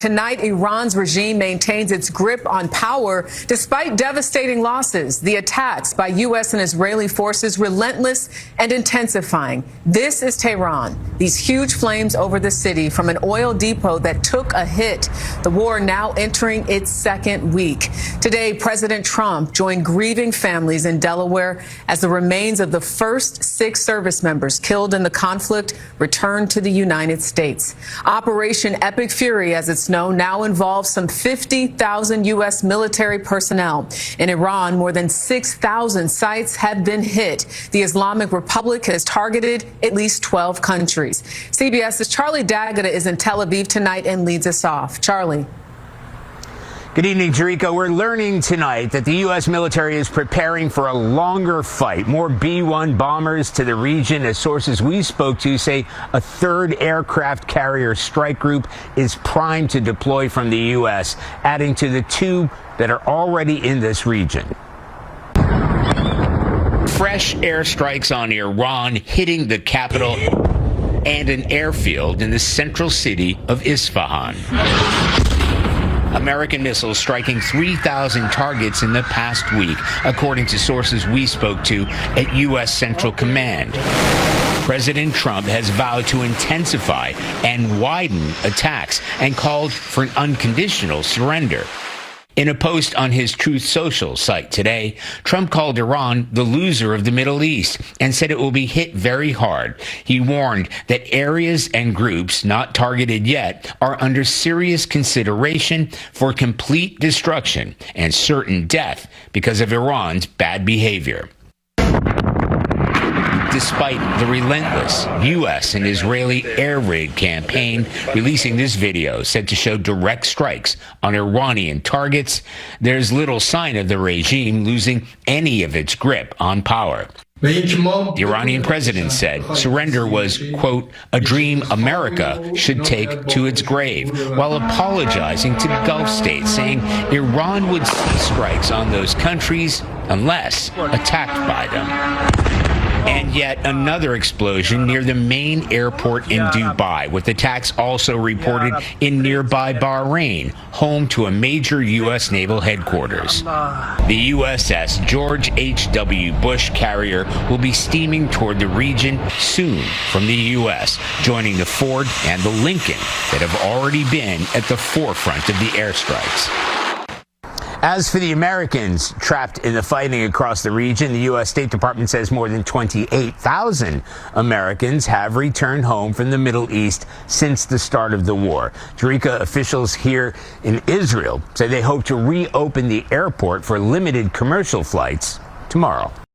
Tonight, Iran's regime maintains its grip on power despite devastating losses. The attacks by U.S. and Israeli forces relentless and intensifying. This is Tehran. These huge flames over the city from an oil depot that took a hit. The war now entering its second week. Today, President Trump joined grieving families in Delaware as the remains of the first 6 service members killed in the conflict returned to the United States. Operation Epic Fury, as it's known, now involves some 50,000 U.S. military personnel. In Iran, more than 6,000 sites have been hit. The Islamic Republic has targeted at least 12 countries. CBS's Charlie D'Agata is in Tel Aviv tonight and leads us off. Charlie. Good evening, Jerika. We're learning tonight that the U.S. military is preparing for a longer fight. More B-1 bombers to the region, as sources we spoke to say a third aircraft carrier strike group is primed to deploy from the U.S., adding to the 2 that are already in this region. Fresh airstrikes on Iran hitting the capital and an airfield in the central city of Isfahan. American missiles striking 3,000 targets in the past week, according to sources we spoke to at U.S. Central Command. President Trump has vowed to intensify and widen attacks and called for an unconditional surrender. In a post on his Truth Social site today, Trump called Iran the loser of the Middle East and said it will be hit very hard. He warned that areas and groups not targeted yet are under serious consideration for complete destruction and certain death because of Iran's bad behavior. Despite the relentless U.S. and Israeli air raid campaign, releasing this video said to show direct strikes on Iranian targets, there's little sign of the regime losing any of its grip on power. The Iranian president said surrender was, quote, a dream America should take to its grave, while apologizing to Gulf states, saying Iran would cease strikes on those countries unless attacked by them. And yet another explosion near the main airport in Dubai, with attacks also reported in nearby Bahrain, home to a major U.S. naval headquarters. The USS George H.W. Bush carrier will be steaming toward the region soon from the U.S., joining the Ford and the Lincoln that have already been at the forefront of the airstrikes. As for the Americans trapped in the fighting across the region, the U.S. State Department says more than 28,000 Americans have returned home from the Middle East since the start of the war. Jerika, officials here in Israel say they hope to reopen the airport for limited commercial flights tomorrow.